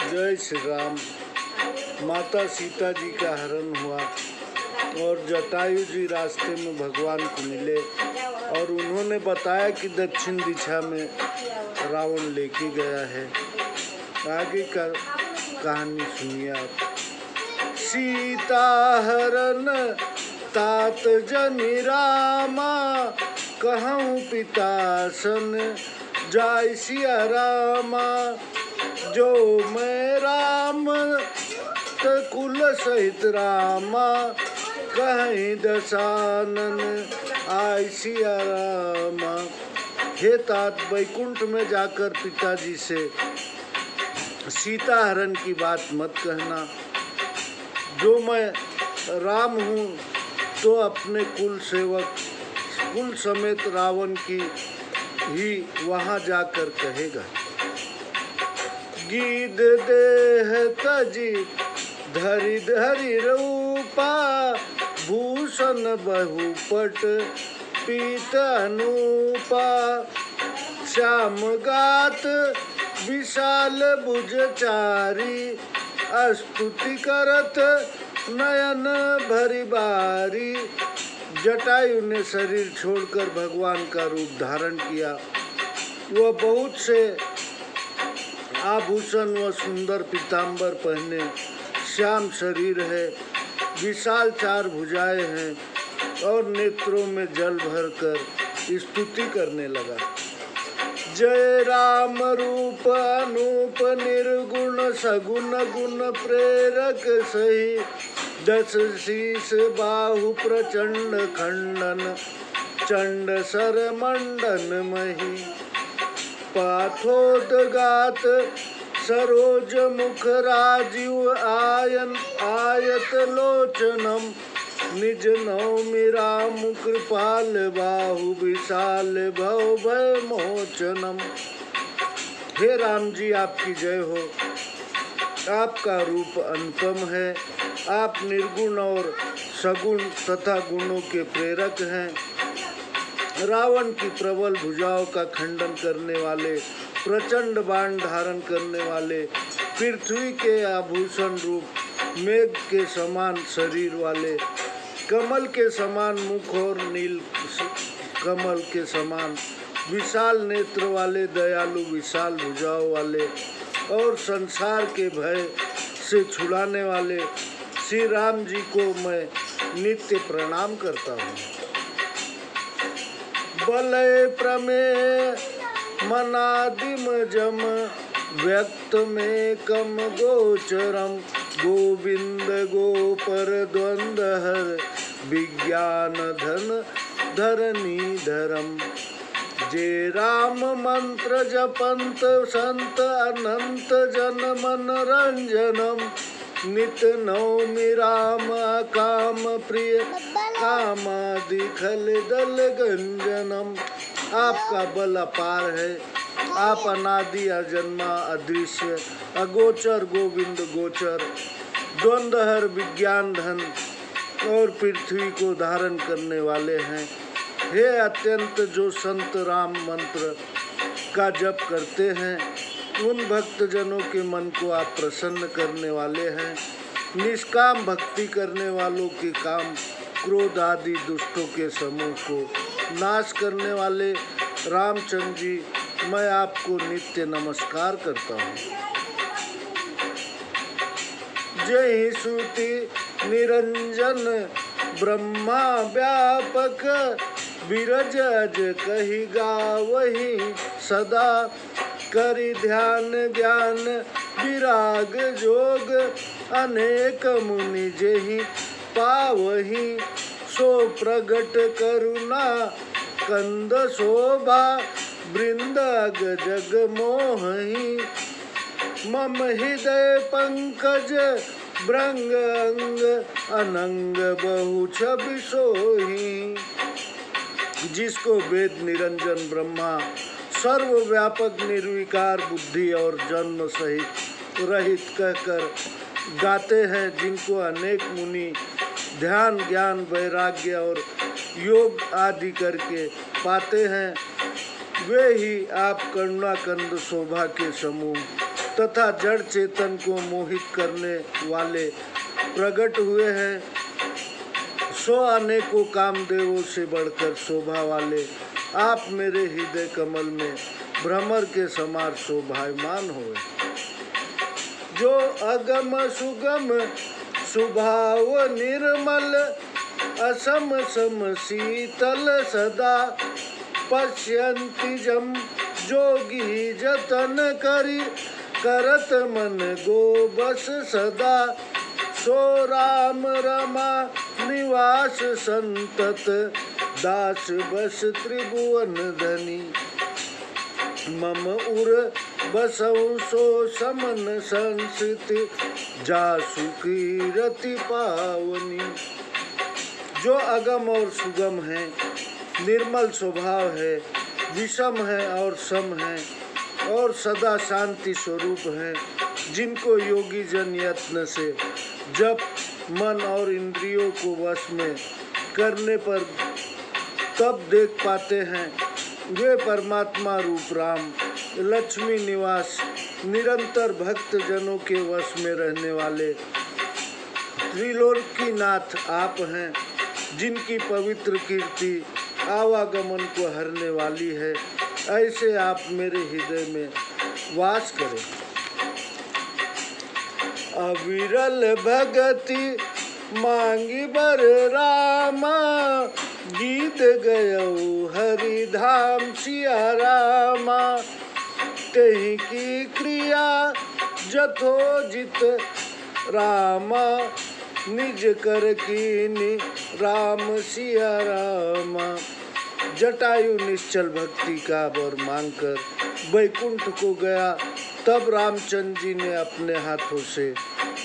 जय श्री राम। माता सीता जी का हरण हुआ और जटायु जी रास्ते में भगवान को मिले और उन्होंने बताया कि दक्षिण दिशा में रावण लेके गया है। आगे का कहानी सुनिए आप। सीता हरण तात जनि रामा, कहूँ पिता सन जाय सिया रामा। जो मैं राम कुल सहित रामा, कहीं दशानन आय सिया रामा। हे तात, वैकुंठ में जाकर पिताजी से सीता हरण की बात मत कहना। जो मैं राम हूँ तो अपने कुल सेवक कुल समेत रावण की ही वहाँ जाकर कहेगा। गीध देह तजी धरि धरि रूपा, भूषण बहुपट पीत अनूपा। श्याम गात विशाल भुज चारी, स्तुति करत नयन भरी बारी। जटायु ने शरीर छोड़कर भगवान का रूप धारण किया। वह बहुत से आभूषण व सुंदर पीताम्बर पहने, श्याम शरीर है, विशाल चार भुजाएं हैं और नेत्रों में जल भरकर स्तुति करने लगा। जय राम रूप अनूप निर्गुण, सगुण गुण प्रेरक सही। दस शीस बाहु प्रचंड खंडन, चंड सर मंडन मही। पाथोदगात सरोज मुख राजीव आयन, आयत लोचनम। निज नौमि राम कृपाल बाहु, विशाल भव भय मोचनम। हे राम जी, आपकी जय हो। आपका रूप अनुपम है। आप निर्गुण और सगुण तथा गुणों के प्रेरक हैं। रावण की प्रबल भुजाओं का खंडन करने वाले, प्रचंड बाण धारण करने वाले, पृथ्वी के आभूषण रूप मेघ के समान शरीर वाले, कमल के समान मुख और नील कमल के समान विशाल नेत्र वाले, दयालु विशाल भुजाओं वाले और संसार के भय से छुड़ाने वाले श्री राम जी को मैं नित्य प्रणाम करता हूँ। बलय प्रमेय मनादिम जम, व्यक्त में कम गोचरम। गोविंद गोपर द्वंद हर, विज्ञान धन धरनी धरम। जे राम मंत्र जपंत संत, अनंत जन मनरंजनम। नित नौमि राम काम प्रिय, कामादि खल दल गंजनम। आपका बल अपार है। आप अनादि अजन्मा अदृश्य अगोचर गोविंद गोचर, द्वंद्वहर विज्ञान धन और पृथ्वी को धारण करने वाले हैं। हे अत्यंत जो संत राम मंत्र का जप करते हैं, उन भक्त जनों के मन को आप प्रसन्न करने वाले हैं। निष्काम भक्ति करने वालों के काम क्रोध आदि दुष्टों के समूह को नाश करने वाले रामचंद्र जी, मैं आपको नित्य नमस्कार करता हूँ। जय श्रुति निरंजन ब्रह्मा व्यापक, बिरज अज कही गावही सदा। करि ध्यान ज्ञान विराग जोग, अनेक मुनि जेहि पावही। सो प्रगट करुणा कंद शोभा, वृंद अग जग मोहि। मम हृदय पंकज भृंग अंग, अनंग बहु छवि सोही। जिसको वेद निरंजन ब्रह्मा सर्वव्यापक निर्विकार बुद्धि और जन्म सहित रहित कहकर गाते हैं, जिनको अनेक मुनि ध्यान ज्ञान वैराग्य और योग आदि करके पाते हैं, वे ही आप करुणा कंद शोभा के समूह तथा जड़ चेतन को मोहित करने वाले प्रकट हुए हैं। सो अनेकों कामदेवों से बढ़कर शोभा वाले आप मेरे हृदय कमल में भ्रमर के समान शोभायमान हुए। जो अगम सुगम सुभाव निर्मल असम सम शीतल सदा पश्यन्ति जम जोगी जतन करी करत मन गो बस सदा। सो राम रमा निवास संतत दास बस त्रिभुवन धनी। मम उर बसऊ सो समन संस्कृति जासु कीरति पावनी। जो अगम और सुगम है, निर्मल स्वभाव है, विषम है और सम है और सदा शांति स्वरूप है, जिनको योगी जन यत्न से जब मन और इंद्रियों को वश में करने पर तब देख पाते हैं, वे परमात्मा रूप राम लक्ष्मी निवास निरंतर भक्त जनों के वश में रहने वाले त्रिलोकीनाथ आप हैं, जिनकी पवित्र कीर्ति आवागमन को हरने वाली है। ऐसे आप मेरे हृदय में वास करें। अविरल भगति मांगी बर रामा गीत गयऊ हरि धाम सिया रामा। कहीं की क्रिया जथोजित रामा निज कर कीनी राम सिया रामा। जटायु निश्चल भक्ति का वर मांगकर वैकुंठ को गया, तब रामचंद्र जी ने अपने हाथों से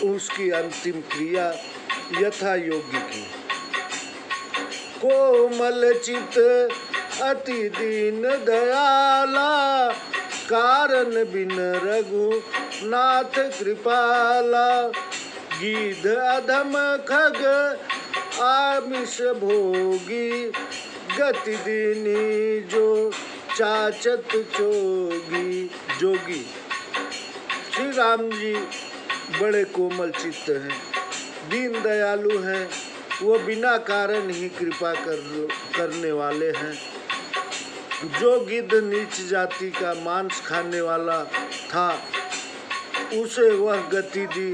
उसकी अंतिम क्रिया यथा योग्य की। कोमल चित अति दीन दयाला कारण बिन रघुनाथ कृपाला। गीध अधम खग आमिष भोगी गति दीनी जो चाचत जोगी। श्री राम जी बड़े कोमल चित्त हैं, दीन दयालु हैं, वो बिना कारण ही कृपा करने वाले हैं। जो गिद्ध नीच जाति का मांस खाने वाला था, उसे वह गति दी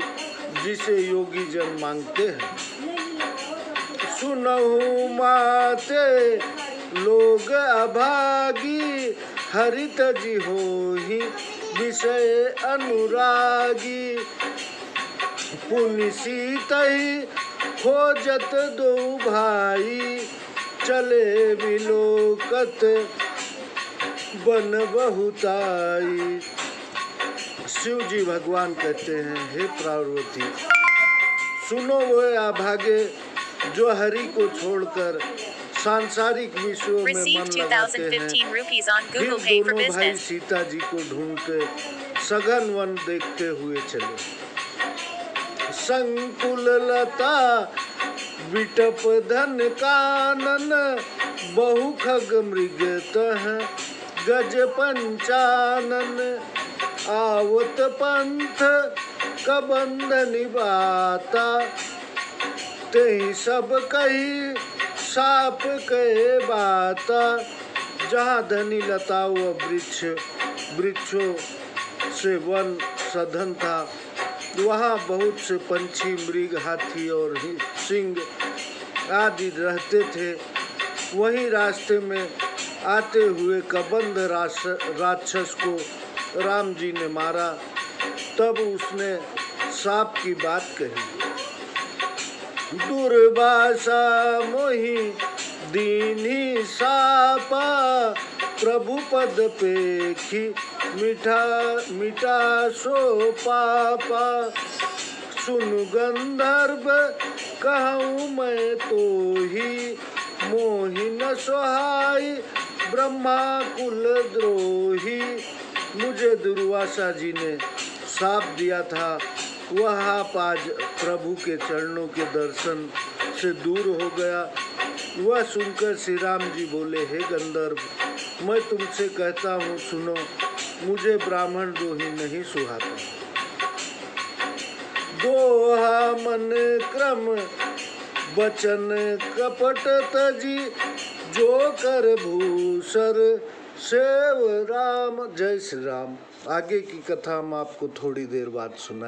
जिसे योगी जन मांगते हैं। सुनहु माते लोग अभागी हरित जी होहि विषय अनुरागी। पुनि सीतहि खोजत दो भाई चले विलोकत बन बहुताई। शिव जी भगवान कहते हैं, हे पार्वती सुनो वो अभागे जो हरि को छोड़कर सांसारिक विषयों में मन लगाते हैं। फिर दोनों भाई सीता जी को ढूंढते सघन वन देखते हुए चले। संकुल लता विटप धन कानन बहु खग मृग तह गज पंचानन। आवत पंथ कबंध निभाता ते सब कही साप कहे बाता। जहाँ धनी लता व वृक्षों से वन सधन था, वहाँ बहुत से पंछी मृग हाथी और सिंह आदि रहते थे। वहीं रास्ते में आते हुए कबंध राक्षस को राम जी ने मारा। तब उसने सांप की बात कही, दुर्वासा मोहि दीनी सापा प्रभु पद पेखी मिटा सो पापा। सुनु गंधर्व कहूँ मैं तो ही मोहि न सोहाई ब्रह्मा कुल द्रोही। मुझे दुर्वासा जी ने शाप दिया था, वह आप आज प्रभु के चरणों के दर्शन से दूर हो गया। वह सुनकर श्री राम जी बोले, हे गंधर्व मैं तुमसे कहता हूँ सुनो। मुझे ब्राह्मण द्रोही नहीं सुहाता। दोहा मन क्रम बचन कपट तजी, जो कर भूसर सेव राम। जय श्री राम। आगे की कथा हम आपको थोड़ी देर बाद सुनाएंगे।